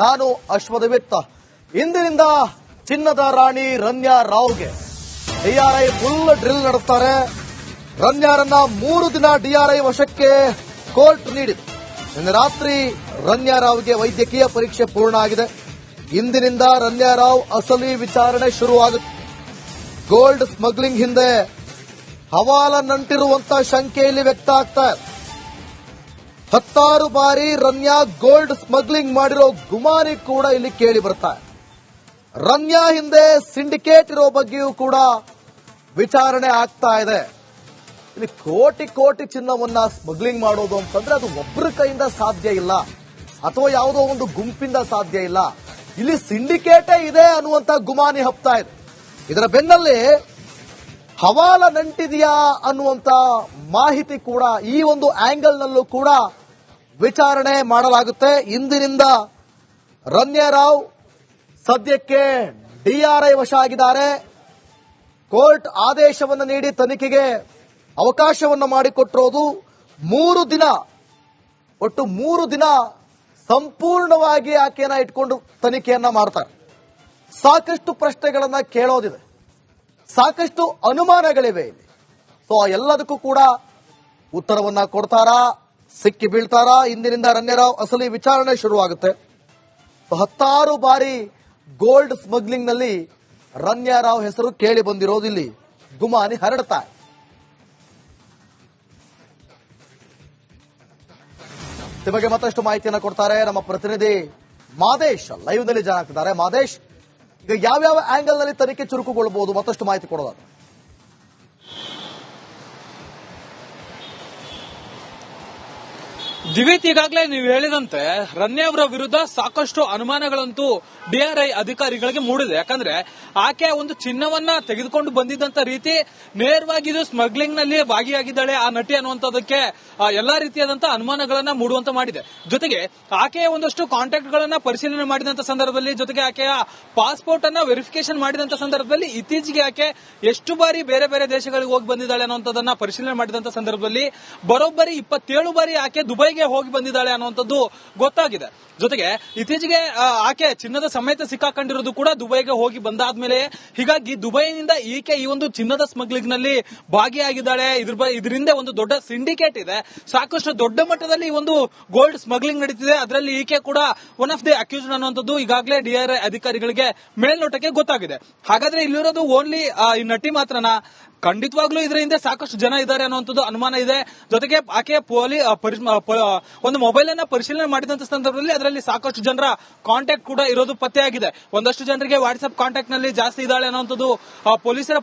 ನಾನು ಅಶ್ವದವಿತ್ತ. ಇಂದಿನಿಂದ ಚಿನ್ನದ ರಾಣಿ ರನ್ಯಾ ರಾವ್ಗೆ ಡಿಆರ್ಐ ಫುಲ್ ಡ್ರಿಲ್ ನಡೆಸ್ತಾರೆ. ರನ್ಯಾರನ್ನ 3 ದಿನ ಡಿಆರ್ಐ ವಶಕ್ಕೆ ಕೋರ್ಟ್ ನೀಡಿದೆ. ನಿನ್ನೆ ರಾತ್ರಿ ರನ್ಯಾ ರಾವ್ಗೆ ವೈದ್ಯಕೀಯ ಪರೀಕ್ಷೆ ಪೂರ್ಣ ಆಗಿದೆ. ಇಂದಿನಿಂದ ರನ್ಯಾ ರಾವ್ ಅಸಲಿ ವಿಚಾರಣೆ ಶುರುವಾಗುತ್ತೆ. ಗೋಲ್ಡ್ ಸ್ಮಗ್ಲಿಂಗ್ ಹಿಂದೆ ಹವಾಲ ನಂಟಿರುವಂತ ಶಂಕೆ ಇಲ್ಲಿ ವ್ಯಕ್ತ ಆಗ್ತಾ ಇದೆ. 10 ಬಾರಿ ರನ್ಯಾ ಗೋಲ್ಡ್ ಸ್ಮಗ್ಲಿಂಗ್ ಮಾಡಿರೋ ಗುಮಾನಿ ಕೂಡ ಇಲ್ಲಿ ಕೇಳಿ ಬರ್ತಾ ಇದೆ. ರನ್ಯಾ ಹಿಂದೆ ಸಿಂಡಿಕೇಟ್ ಇರೋ ಬಗ್ಗೆಯೂ ಕೂಡ ವಿಚಾರಣೆ ಆಗ್ತಾ ಇದೆ. ಇಲ್ಲಿ ಕೋಟಿ ಕೋಟಿ ಚಿನ್ನವನ್ನ ಸ್ಮಗ್ಲಿಂಗ್ ಮಾಡೋದು ಅಂತಂದ್ರೆ ಅದು ಒಬ್ಬರ ಕೈಯಿಂದ ಸಾಧ್ಯ ಇಲ್ಲ, ಅಥವಾ ಯಾವುದೋ ಒಂದು ಗುಂಪಿಂದ ಸಾಧ್ಯ ಇಲ್ಲ. ಇಲ್ಲಿ ಸಿಂಡಿಕೇಟೇ ಇದೆ ಅನ್ನುವಂತ ಗುಮಾನಿ ಹಬ್ತಾ ಇದೆ. ಇದರ ಬೆನ್ನಲ್ಲಿ ಹವಾಲ ನಂಟಿದೆಯಾ ಅನ್ನುವಂತ ಮಾಹಿತಿ ಕೂಡ ಈ ಒಂದು ಆಂಗಲ್ ನಲ್ಲೂ ಕೂಡ ವಿಚಾರಣೆ ಮಾಡಲಾಗುತ್ತೆ. ಇಂದಿನಿಂದ ರನ್ಯಾ ರಾವ್ ಸದ್ಯಕ್ಕೆ ಡಿಆರ್ಐ ವಶ ಆಗಿದ್ದಾರೆ. ಕೋರ್ಟ್ ಆದೇಶವನ್ನು ನೀಡಿ ತನಿಖೆಗೆ ಅವಕಾಶವನ್ನು ಮಾಡಿಕೊಟ್ಟಿರೋದು 3 ದಿನ, ಒಟ್ಟು 3 ದಿನ ಸಂಪೂರ್ಣವಾಗಿ ಆಕೆಯನ್ನ ಇಟ್ಕೊಂಡು ತನಿಖೆಯನ್ನ ಮಾಡ್ತಾರೆ. ಸಾಕಷ್ಟು ಪ್ರಶ್ನೆಗಳನ್ನ ಕೇಳೋದಿದೆ, ಸಾಕಷ್ಟು ಅನುಮಾನಗಳಿವೆ ಇಲ್ಲಿ. ಸೊ ಎಲ್ಲದಕ್ಕೂ ಕೂಡ ಉತ್ತರವನ್ನ ಕೊಡ್ತಾರಾ, ಸಿಕ್ಕಿ ಬೀಳ್ತಾರಾ? ಇಂದಿನಿಂದ ರನ್ಯಾ ರಾವ್ ಅಸಲಿ ವಿಚಾರಣೆ ಶುರುವಾಗುತ್ತೆ. 10 ಬಾರಿ ಗೋಲ್ಡ್ ಸ್ಮಗ್ಲಿಂಗ್ ನಲ್ಲಿ ರನ್ಯಾ ರಾವ್ ಹೆಸರು ಕೇಳಿ ಬಂದಿರೋದಿಲ್ಲಿ ಗುಮಾನಿ ಹರಡ್ತಾ ಇದೆ. ನಿಮಗೆ ಮತ್ತಷ್ಟು ಮಾಹಿತಿಯನ್ನು ಕೊಡ್ತಾರೆ ನಮ್ಮ ಪ್ರತಿನಿಧಿ ಮಾದೇಶ್, ಲೈವ್ ನಲ್ಲಿ ಜಾಯ್ನ್ ಆಗ್ತಿದ್ದಾರೆ. ಮಾದೇಶ್, ಈಗ ಯಾವ್ಯಾವ ಆಂಗಲ್ ನಲ್ಲಿ ತನಿಖೆ ಚುರುಕುಗೊಳ್ಳಬಹುದು, ಮತ್ತಷ್ಟು ಮಾಹಿತಿ ಕೊಡೋದಾದ್ರೆ? ದಿವಿತ್, ಈಗಾಗಲೇ ನೀವು ಹೇಳಿದಂತೆ ರನ್ಯಾ ಅವರ ವಿರುದ್ಧ ಸಾಕಷ್ಟು ಅನುಮಾನಗಳಂತೂ ಡಿಆರ್ಐ ಅಧಿಕಾರಿಗಳಿಗೆ ಮೂಡಿದೆ. ಯಾಕಂದ್ರೆ ಆಕೆ ಒಂದು ಚಿನ್ನವನ್ನ ತೆಗೆದುಕೊಂಡು ಬಂದಿದ್ದಂತ ರೀತಿ ನೇರವಾಗಿ ಇದು ಸ್ಮಗ್ಲಿಂಗ್ ನಲ್ಲಿ ಭಾಗಿಯಾಗಿದ್ದಾಳೆ ಆ ನಟಿ ಅನ್ನುವಂಥದ್ದಕ್ಕೆ ಎಲ್ಲಾ ರೀತಿಯಾದಂತಹ ಅನುಮಾನಗಳನ್ನ ಮೂಡುವಂತ ಮಾಡಿದೆ. ಜೊತೆಗೆ ಆಕೆಯ ಒಂದಷ್ಟು ಕಾಂಟ್ಯಾಕ್ಟ್ ಗಳನ್ನ ಪರಿಶೀಲನೆ ಮಾಡಿದಂತ ಸಂದರ್ಭದಲ್ಲಿ, ಜೊತೆಗೆ ಆಕೆಯ ಪಾಸ್ಪೋರ್ಟ್ ಅನ್ನ ವೆರಿಫಿಕೇಶನ್ ಮಾಡಿದಂತ ಸಂದರ್ಭದಲ್ಲಿ ಇತ್ತೀಚೆಗೆ ಆಕೆ ಎಷ್ಟು ಬಾರಿ ಬೇರೆ ಬೇರೆ ದೇಶಗಳಿಗೆ ಹೋಗಿ ಬಂದಿದ್ದಾಳೆ ಅನ್ನುವಂಥದ್ದನ್ನ ಪರಿಶೀಲನೆ ಮಾಡಿದಂತ ಸಂದರ್ಭದಲ್ಲಿ ಬರೋಬ್ಬರಿ 27 ಬಾರಿ ಆಕೆ ದುಬೈಗೆ ಹೋಗಿ ಬಂದಿದ್ದಾಳೆ ಅನ್ನುವಂಥದ್ದು ಗೊತ್ತಾಗಿದೆ. ಜೊತೆಗೆ ಇತ್ತೀಚೆಗೆ ಆಕೆ ಚಿನ್ನದ ಸಮೇತ ಸಿಕ್ಕಾಕೊಂಡಿರೋದು ಕೂಡ ದುಬೈಗೆ ಹೋಗಿ ಬಂದಾದ್ಮೇಲೆ. ಹೀಗಾಗಿ ದುಬೈನಿಂದ ಈಕೆ ಈ ಒಂದು ಚಿನ್ನದ ಸ್ಮಗ್ಲಿಂಗ್ ನಲ್ಲಿ ಭಾಗಿಯಾಗಿದ್ದಾಳೆ. ಇದರಿಂದ ಒಂದು ದೊಡ್ಡ ಸಿಂಡಿಕೇಟ್ ಇದೆ, ಸಾಕಷ್ಟು ದೊಡ್ಡ ಮಟ್ಟದಲ್ಲಿ ಈ ಒಂದು ಗೋಲ್ಡ್ ಸ್ಮಗ್ಲಿಂಗ್ ನಡೀತಿದೆ. ಅದರಲ್ಲಿ ಈಕೆ ಕೂಡ ಒನ್ ಆಫ್ ದಿ ಅಕ್ಯೂಸ್ಡ್ ಅನ್ನುವಂಥದ್ದು ಈಗಾಗಲೇ ಡಿಆರ್ಐ ಅಧಿಕಾರಿಗಳಿಗೆ ಮೇಲ್ನೋಟಕ್ಕೆ ಗೊತ್ತಾಗಿದೆ. ಹಾಗಾದ್ರೆ ಇಲ್ಲಿರೋದು ಓನ್ಲಿ ಈ ನಟಿ ಮಾತ್ರನಾ? ಖಂಡಿತವಾಗ್ಲೂ ಇದರ ಹಿಂದೆ ಸಾಕಷ್ಟು ಜನ ಇದ್ದಾರೆ ಅನ್ನುವಂಥದ್ದು ಅನುಮಾನ ಇದೆ. ಜೊತೆಗೆ ಆಕೆ ಒಂದು ಮೊಬೈಲ್ ಅನ್ನ ಪರಿಶೀಲನೆ ಮಾಡಿದಂತ ಸಂದರ್ಭದಲ್ಲಿ ಅದರಲ್ಲಿ ಸಾಕಷ್ಟು ಜನರ ಕಾಂಟ್ಯಾಕ್ಟ್ ಕೂಡ ಇರೋದು ಪತ್ತೆಯಾಗಿದೆ. ಒಂದಷ್ಟು ಜನರಿಗೆ ವಾಟ್ಸ್ಆಪ್ ಕಾಂಟ್ಯಾಕ್ಟ್ ನಲ್ಲಿ ಜಾಸ್ತಿ ಇದ್ದಾಳೆ ಅನ್ನುವಂಥದ್ದು ಪೊಲೀಸರ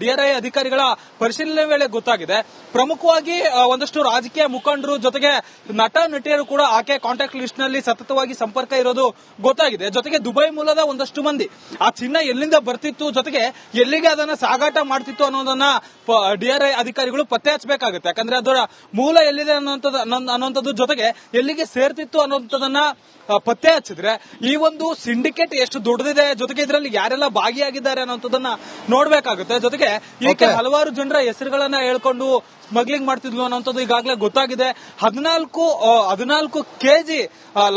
ಡಿಆರ್ಐ ಅಧಿಕಾರಿಗಳ ಪರಿಶೀಲನೆ ವೇಳೆ ಗೊತ್ತಾಗಿದೆ. ಪ್ರಮುಖವಾಗಿ ಒಂದಷ್ಟು ರಾಜಕೀಯ ಮುಖಂಡರು ಜೊತೆಗೆ ನಟ ನಟಿಯರು ಕೂಡ ಆಕೆ ಕಾಂಟ್ಯಾಕ್ಟ್ ಲಿಸ್ಟ್ ನಲ್ಲಿ ಸತತವಾಗಿ ಸಂಪರ್ಕ ಇರೋದು ಗೊತ್ತಾಗಿದೆ. ಜೊತೆಗೆ ದುಬೈ ಮೂಲದ ಒಂದಷ್ಟು ಮಂದಿ ಆ ಚಿನ್ನ ಎಲ್ಲಿಂದ ಬರ್ತಿತ್ತು, ಜೊತೆಗೆ ಎಲ್ಲಿಗೆ ಅದನ್ನ ಸಾಗಾಟ ಮಾಡ್ತಿತ್ತು ಅನ್ನೋದನ್ನ ಡಿಆರ್ಐ ಅಧಿಕಾರಿಗಳು ಪತ್ತೆ ಹಚ್ಚಬೇಕಾಗುತ್ತೆ. ಯಾಕಂದ್ರೆ ಅದರ ಮೂಲ ಎಲ್ಲಿದೆ ಅನ್ನುವಂಥದ್ದು ಜೊತೆಗೆ ಎಲ್ಲಿಗೆ ಸೇರ್ತಿತ್ತು ಅನ್ನೋದನ್ನ ಪತ್ತೆ ಹಚ್ಚಿದ್ರೆ ಈ ಒಂದು ಸಿಂಡಿಕೇಟ್ ಎಷ್ಟು ದೊಡ್ಡದಿದೆ, ಜೊತೆಗೆ ಇದರಲ್ಲಿ ಯಾರೆಲ್ಲ ಭಾಗಿಯಾಗಿದ್ದಾರೆ ಅನ್ನೋದನ್ನ ನೋಡ್ಬೇಕಾಗುತ್ತೆ. ಜೊತೆಗೆ ಈಕೆ ಹಲವಾರು ಜನರ ಹೆಸರುಗಳನ್ನ ಹೇಳ್ಕೊಂಡು ಸ್ಮಗ್ಲಿಂಗ್ ಮಾಡ್ತಿದ್ಲು ಅನ್ನೋಂಥದ್ದು ಈಗಾಗಲೇ ಗೊತ್ತಾಗಿದೆ. 14 ಕೆಜಿ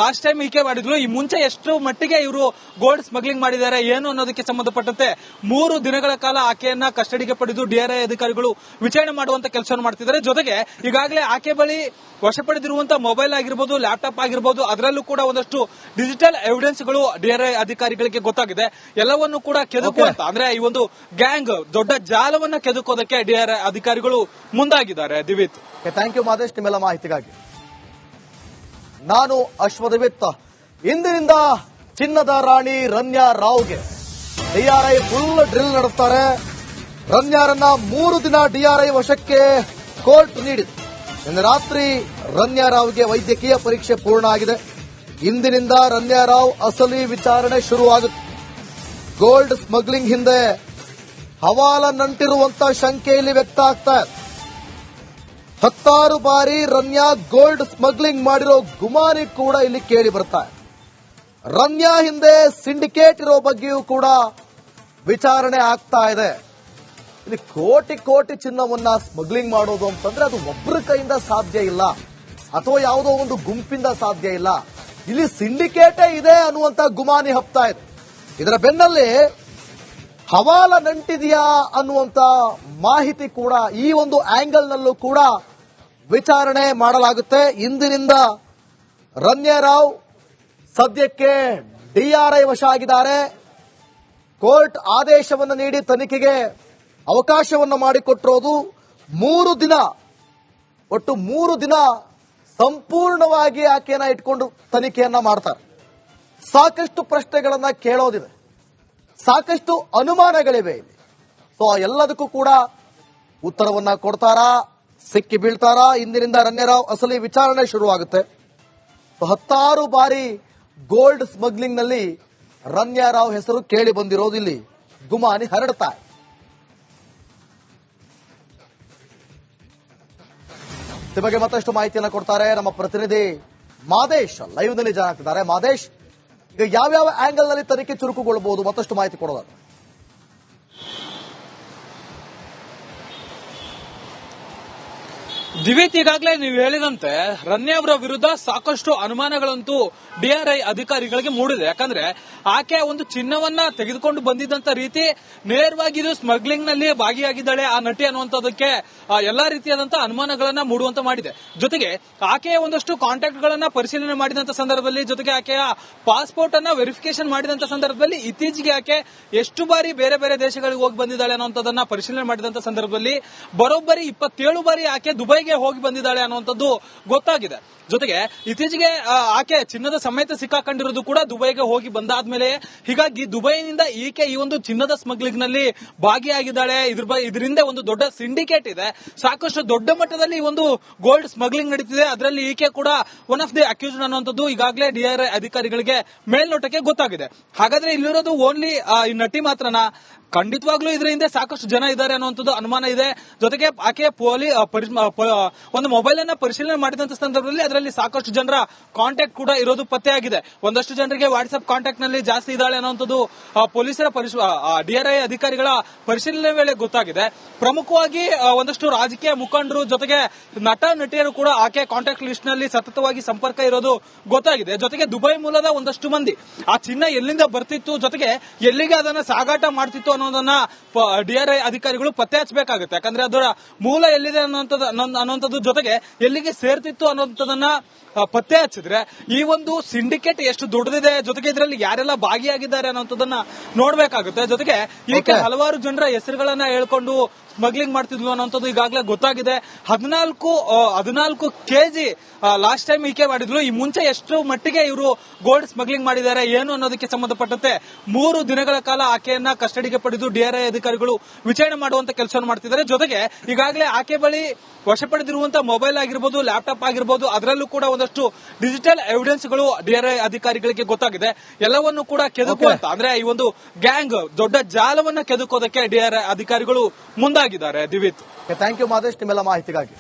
ಲಾಸ್ಟ್ ಟೈಮ್ ಈಕೆ ಮಾಡಿದ್ಲು. ಈ ಮುಂಚೆ ಎಷ್ಟು ಮಟ್ಟಿಗೆ ಇವರು ಗೋಲ್ಡ್ ಸ್ಮಗ್ಲಿಂಗ್ ಮಾಡಿದ್ದಾರೆ ಏನು ಅನ್ನೋದಕ್ಕೆ ಸಂಬಂಧಪಟ್ಟಂತೆ 3 ದಿನಗಳ ಕಾಲ ಆಕೆಯನ್ನ ಕಸ್ಟಡಿಗೆ ಪಡೆದು ಡಿಆರ್ಐ ಅಧಿಕಾರಿಗಳು ವಿಚಾರಣೆ ಮಾಡುವಂತ ಕೆಲಸವನ್ನು ಮಾಡ್ತಿದ್ದಾರೆ. ಜೊತೆಗೆ ಈಗಾಗಲೇ ಆಕೆ ಬಳಿ ವಶಪಡೆದಿರುವಂತಹ ಮೊಬೈಲ್ ಆಗಿರ್ಬೋದು, ಲ್ಯಾಪ್ಟಾಪ್ ಆಗಿರ್ಬೋದು, ಅದರಲ್ಲೂ ಕೂಡ ಒಂದಷ್ಟು ಡಿಜಿಟಲ್ ಎವಿಡೆನ್ಸ್ಗಳು ಡಿಆರ್ಐ ಅಧಿಕಾರಿಗಳಿಗೆ ಗೊತ್ತಾಗಿದೆ. ಎಲ್ಲವನ್ನೂ ಕೂಡ ಕೆದಕುವಂತ ಅಂದ್ರೆ ಈ ಒಂದು ಗ್ಯಾಂಗ್ ದೊಡ್ಡ ಜಾಲವನ್ನ ಕೆದಕೋದಕ್ಕೆ ಡಿಆರ್ಐ ಅಧಿಕಾರಿಗಳು ಮುಂದಾಗಿದ್ದಾರೆ. ದಿವಿತ್, ಥ್ಯಾಂಕ್ ಯು ಮಾದೇಶ್ ನಿಮ್ಮೆಲ್ಲ ಮಾಹಿತಿಗಾಗಿ. ನಾನು ಅಶ್ವದವಿತ್ತ. ಇಂದಿನಿಂದ ಚಿನ್ನದ ರಾಣಿ ರನ್ಯಾ ರಾವ್ಗೆ ಡಿಆರ್ಐ ಫುಲ್ ಡ್ರಿಲ್ ನಡೆಸ್ತಾರೆ. ರನ್ಯಾರನ್ನ 3 ದಿನ ಡಿಆರ್ಐ ವಶಕ್ಕೆ ಕೋರ್ಟ್ ನೀಡಿದೆ. ನಿನ್ನೆ ರಾತ್ರಿ ರನ್ಯಾ ರಾವ್ಗೆ ವೈದ್ಯಕೀಯ ಪರೀಕ್ಷೆ ಪೂರ್ಣ ಆಗಿದೆ. ಇಂದಿನಿಂದ ರನ್ಯಾ ರಾವ್ ಅಸಲಿ ವಿಚಾರಣೆ ಶುರುವಾಗುತ್ತೆ. ಗೋಲ್ಡ್ ಸ್ಮಗ್ಲಿಂಗ್ ಹಿಂದೆ ಹವಾಲ ನಂಟಿರುವಂತ ಶಂಕೆ ಇಲ್ಲಿ ವ್ಯಕ್ತ ಆಗ್ತಾ ಇದೆ. 10 ಬಾರಿ ರನ್ಯಾ ಗೋಲ್ಡ್ ಸ್ಮಗ್ಲಿಂಗ್ ಮಾಡಿರೋ ಗುಮಾನಿ ಕೂಡ ಇಲ್ಲಿ ಕೇಳಿ ಬರ್ತಾ ಇದೆ. ರನ್ಯಾ ಹಿಂದೆ ಸಿಂಡಿಕೇಟ್ ಇರೋ ಬಗ್ಗೆಯೂ ಕೂಡ ವಿಚಾರಣೆ ಆಗ್ತಾ ಇದೆ. ಇಲ್ಲಿ ಕೋಟಿ ಕೋಟಿ ಚಿನ್ನವನ್ನ ಸ್ಮಗ್ಲಿಂಗ್ ಮಾಡೋದು ಅಂತಂದ್ರೆ ಅದು ಒಬ್ಬರ ಕೈಯಿಂದ ಸಾಧ್ಯ ಇಲ್ಲ, ಅಥವಾ ಯಾವುದೋ ಒಂದು ಗುಂಪಿಂದ ಸಾಧ್ಯ ಇಲ್ಲ. ಇಲ್ಲಿ ಸಿಂಡಿಕೇಟೇ ಇದೆ ಅನ್ನುವಂತ ಗುಮಾನಿ ಹಬ್ತಾ ಇದೆ. ಇದರ ಬೆನ್ನಲ್ಲಿ ಹವಾಲ ನಂಟಿದೆಯಾ ಅನ್ನುವಂತ ಮಾಹಿತಿ ಕೂಡ ಈ ಒಂದು ಆಂಗಲ್ ನಲ್ಲೂ ಕೂಡ ವಿಚಾರಣೆ ಮಾಡಲಾಗುತ್ತೆ. ಇಂದಿನಿಂದ ರನ್ಯಾರಾವ್ ಸದ್ಯಕ್ಕೆ ಡಿಆರ್ಐ ವಶ ಆಗಿದ್ದಾರೆ. ಕೋರ್ಟ್ ಆದೇಶವನ್ನು ನೀಡಿ ತನಿಖೆಗೆ ಅವಕಾಶವನ್ನು ಮಾಡಿಕೊಟ್ಟಿರೋದು 3 ದಿನ, ಒಟ್ಟು 3 ದಿನ ಸಂಪೂರ್ಣವಾಗಿ ಆಕೆಯನ್ನ ಇಟ್ಕೊಂಡು ತನಿಖೆಯನ್ನ ಮಾಡ್ತಾರೆ. ಸಾಕಷ್ಟು ಪ್ರಶ್ನೆಗಳನ್ನ ಕೇಳೋದಿದೆ, ಸಾಕಷ್ಟು ಅನುಮಾನಗಳಿವೆ ಇಲ್ಲಿ. ಸೊ ಎಲ್ಲದಕ್ಕೂ ಕೂಡ ಉತ್ತರವನ್ನ ಕೊಡ್ತಾರಾ, ಸಿಕ್ಕಿ ಬೀಳ್ತಾರಾ? ಇಂದಿನಿಂದ ರನ್ಯಾರಾವ್ ಅಸಲಿ ವಿಚಾರಣೆ ಶುರುವಾಗುತ್ತೆ. 10 ಬಾರಿ ಗೋಲ್ಡ್ ಸ್ಮಗ್ಲಿಂಗ್ ನಲ್ಲಿ ರನ್ಯಾರಾವ್ ಹೆಸರು ಕೇಳಿ ಬಂದಿರೋದು ಇಲ್ಲಿ ಗುಮಾನಿ ಹರಡ್ತಾ ಇದೆ. ಈ ಬಗ್ಗೆ ಮತ್ತಷ್ಟು ಮಾಹಿತಿಯನ್ನು ಕೊಡ್ತಾರೆ ನಮ್ಮ ಪ್ರತಿನಿಧಿ ಮಾದೇಶ್, ಲೈವ್ ನಲ್ಲಿ ಜಾಯ್ನ್ ಆಗ್ತಿದ್ದಾರೆ. ಮಾದೇಶ್, ಈಗ ಯಾವ್ಯಾವ ಆಂಗಲ್ ನಲ್ಲಿ ತನಿಖೆ ಚುರುಕುಗೊಳ್ಳಬಹುದು, ಮತ್ತಷ್ಟು ಮಾಹಿತಿ ಕೊಡೋದಾದ್ರೆ. ದಿವಿತ್, ಈಗಾಗಲೇ ನೀವು ಹೇಳಿದಂತೆ ರನ್ಯಾ ಅವರ ವಿರುದ್ಧ ಸಾಕಷ್ಟು ಅನುಮಾನಗಳಂತೂ ಡಿಆರ್ಐ ಅಧಿಕಾರಿಗಳಿಗೆ ಮೂಡಿದೆ. ಯಾಕಂದ್ರೆ ಆಕೆ ಒಂದು ಚಿನ್ನವನ್ನ ತೆಗೆದುಕೊಂಡು ಬಂದಿದ್ದಂತ ರೀತಿ ನೇರವಾಗಿ ಇದು ಸ್ಮಗ್ಲಿಂಗ್ ನಲ್ಲಿ ಭಾಗಿಯಾಗಿದ್ದಾಳೆ ಆ ನಟಿ ಅನ್ನುವಂಥದ್ದಕ್ಕೆ ಎಲ್ಲಾ ರೀತಿಯಾದಂತಹ ಅನುಮಾನಗಳನ್ನ ಮೂಡುವಂತ ಮಾಡಿದೆ. ಜೊತೆಗೆ ಆಕೆಯ ಒಂದಷ್ಟು ಕಾಂಟ್ಯಾಕ್ಟ್ ಗಳನ್ನ ಪರಿಶೀಲನೆ ಮಾಡಿದಂತ ಸಂದರ್ಭದಲ್ಲಿ, ಜೊತೆಗೆ ಆಕೆಯ ಪಾಸ್ಪೋರ್ಟ್ ಅನ್ನ ವೆರಿಫಿಕೇಶನ್ ಮಾಡಿದಂತ ಸಂದರ್ಭದಲ್ಲಿ ಇತ್ತೀಚೆಗೆ ಆಕೆ ಎಷ್ಟು ಬಾರಿ ಬೇರೆ ಬೇರೆ ದೇಶಗಳಿಗೆ ಹೋಗಿ ಬಂದಿದ್ದಾಳೆ ಅನ್ನುವಂಥದ್ದನ್ನ ಪರಿಶೀಲನೆ ಮಾಡಿದಂತ ಸಂದರ್ಭದಲ್ಲಿ ಬರೋಬ್ಬರಿ 27 ಬಾರಿ ಆಕೆ ದುಬೈಗೆ ಹೋಗಿ ಬಂದಿದ್ದಾಳೆ ಅನ್ನುವಂಥದ್ದು ಗೊತ್ತಾಗಿದೆ. ಜೊತೆಗೆ ಇತ್ತೀಚೆಗೆ ಆಕೆ ಚಿನ್ನದ ಸಮೇತ ಸಿಕ್ಕಾಕೊಂಡಿರೋದು ಕೂಡ ದುಬೈಗೆ ಹೋಗಿ ಬಂದಾದ್ಮೇಲೆ. ಹೀಗಾಗಿ ದುಬೈನಿಂದ ಈಕೆ ಈ ಒಂದು ಚಿನ್ನದ ಸ್ಮಗ್ಲಿಂಗ್ ನಲ್ಲಿ ಭಾಗಿಯಾಗಿದ್ದಾಳೆ. ಇದರಿಂದ ಒಂದು ದೊಡ್ಡ ಸಿಂಡಿಕೇಟ್ ಇದೆ, ಸಾಕಷ್ಟು ದೊಡ್ಡ ಮಟ್ಟದಲ್ಲಿ ಈ ಒಂದು ಗೋಲ್ಡ್ ಸ್ಮಗ್ಲಿಂಗ್ ನಡೀತಿದೆ. ಅದರಲ್ಲಿ ಈಕೆ ಕೂಡ ಒನ್ ಆಫ್ ದಿ ಅಕ್ಯೂಸ್ಡ್ ಅನ್ನುವಂಥದ್ದು ಈಗಾಗಲೇ ಡಿಆರ್ಐ ಅಧಿಕಾರಿಗಳಿಗೆ ಮೇಲ್ನೋಟಕ್ಕೆ ಗೊತ್ತಾಗಿದೆ. ಹಾಗಾದ್ರೆ ಇಲ್ಲಿರೋದು ಓನ್ಲಿ ಈ ನಟಿ ಮಾತ್ರನಾ? ಖಂಡಿತವಾಗ್ಲೂ ಇದರ ಹಿಂದೆ ಸಾಕಷ್ಟು ಜನ ಇದ್ದಾರೆ ಅನ್ನುವಂಥದ್ದು ಅನುಮಾನ ಇದೆ. ಜೊತೆಗೆ ಆಕೆ ಒಂದು ಮೊಬೈಲ್ ಅನ್ನ ಪರಿಶೀಲನೆ ಮಾಡಿದಂತ ಸಂದರ್ಭದಲ್ಲಿ ಅದರಲ್ಲಿ ಸಾಕಷ್ಟು ಜನರ ಕಾಂಟ್ಯಾಕ್ಟ್ ಕೂಡ ಇರೋದು ಪತ್ತೆಯಾಗಿದೆ. ಒಂದಷ್ಟು ಜನರಿಗೆ ವಾಟ್ಸ್ಆಪ್ ಕಾಂಟ್ಯಾಕ್ಟ್ ನಲ್ಲಿ ಜಾಸ್ತಿ ಇದ್ದಾಳೆ ಅನ್ನುವಂಥದ್ದು ಪೊಲೀಸರ ಡಿಆರ್ಐ ಅಧಿಕಾರಿಗಳ ಪರಿಶೀಲನೆ ವೇಳೆ ಗೊತ್ತಾಗಿದೆ. ಪ್ರಮುಖವಾಗಿ ಒಂದಷ್ಟು ರಾಜಕೀಯ ಮುಖಂಡರು ಜೊತೆಗೆ ನಟ ನಟಿಯರು ಕೂಡ ಆಕೆ ಕಾಂಟ್ಯಾಕ್ಟ್ ಲಿಸ್ಟ್ ನಲ್ಲಿ ಸತತವಾಗಿ ಸಂಪರ್ಕ ಇರೋದು ಗೊತ್ತಾಗಿದೆ. ಜೊತೆಗೆ ದುಬೈ ಮೂಲದ ಒಂದಷ್ಟು ಮಂದಿ ಆ ಚಿನ್ನ ಎಲ್ಲಿಂದ ಬರ್ತಿತ್ತು, ಜೊತೆಗೆ ಎಲ್ಲಿಗೆ ಅದನ್ನ ಸಾಗಾಟ ಮಾಡ್ತಿತ್ತು ಅನ್ನೋದನ್ನ ಡಿಆರ್ಐ ಅಧಿಕಾರಿಗಳು ಪತ್ತೆ ಹಚ್ಚಬೇಕಾಗುತ್ತೆ. ಯಾಕಂದ್ರೆ ಅದರ ಮೂಲ ಎಲ್ಲಿದೆ ಅನ್ನೋಂಥದ್ದು ಜೊತೆಗೆ ಎಲ್ಲಿಗೆ ಸೇರ್ತಿತ್ತು ಅನ್ನೋಂಥದನ್ನ ಪತ್ತೆ ಹಚ್ಚಿದ್ರೆ ಈ ಒಂದು ಸಿಂಡಿಕೇಟ್ ಎಷ್ಟು ದೊಡ್ಡದಿದೆ, ಜೊತೆಗೆ ಇದರಲ್ಲಿ ಯಾರೆಲ್ಲ ಭಾಗಿಯಾಗಿದ್ದಾರೆ ಅನ್ನೋಂಥದನ್ನ ನೋಡ್ಬೇಕಾಗುತ್ತೆ. ಜೊತೆಗೆ ಈಕೆ ಹಲವಾರು ಜನರ ಹೆಸರುಗಳನ್ನ ಹೇಳ್ಕೊಂಡು ಸ್ಮಗ್ಲಿಂಗ್ ಮಾಡ್ತಿದ್ಲು ಅನ್ನೋಂಥದ್ದು ಈಗಾಗಲೇ ಗೊತ್ತಾಗಿದೆ. 14 ಕೆಜಿ ಲಾಸ್ಟ್ ಟೈಮ್ ಈಕೆ ಮಾಡಿದ್ಲು. ಈ ಮುಂಚೆ ಎಷ್ಟು ಮಟ್ಟಿಗೆ ಇವರು ಗೋಲ್ಡ್ ಸ್ಮಗ್ಲಿಂಗ್ ಮಾಡಿದ್ದಾರೆ ಏನು ಅನ್ನೋದಕ್ಕೆ ಸಂಬಂಧಪಟ್ಟಂತೆ 3 ದಿನಗಳ ಕಾಲ ಆಕೆಯನ್ನ ಕಸ್ಟಡಿಗೆ ಪಡೆದು ಡಿಆರ್ಐ ಅಧಿಕಾರಿಗಳು ವಿಚಾರಣೆ ಮಾಡುವಂತ ಕೆಲಸವನ್ನು ಮಾಡ್ತಿದ್ದಾರೆ. ಜೊತೆಗೆ ಈಗಾಗಲೇ ಆಕೆ ಬಳಿ ವಶಪಡೆದಿರುವಂತಹ ಮೊಬೈಲ್ ಆಗಿರ್ಬೋದು, ಲ್ಯಾಪ್ಟಾಪ್ ಆಗಿರ್ಬೋದು, ಅದರಲ್ಲೂ ಕೂಡ ಒಂದಷ್ಟು ಡಿಜಿಟಲ್ ಎವಿಡೆನ್ಸ್ ಗಳು ಡಿಆರ್ಐ ಅಧಿಕಾರಿಗಳಿಗೆ ಗೊತ್ತಾಗಿದೆ. ಎಲ್ಲವನ್ನು ಕೂಡ ಕೆದಕುವಂತ ಅಂದ್ರೆ ಈ ಒಂದು ಗ್ಯಾಂಗ್ ದೊಡ್ಡ ಜಾಲವನ್ನ ಕೆದಕೋದಕ್ಕೆ ಡಿಆರ್ಐ ಅಧಿಕಾರಿಗಳು ಮುಂದಾಗಿದ್ದಾರೆ. ದಿವಿತ್, ಥ್ಯಾಂಕ್ ಯು ಮಾದೇಶ್, ನಿಮ್ಮೆಲ್ಲ ಮಾಹಿತಿಗಾಗಿ.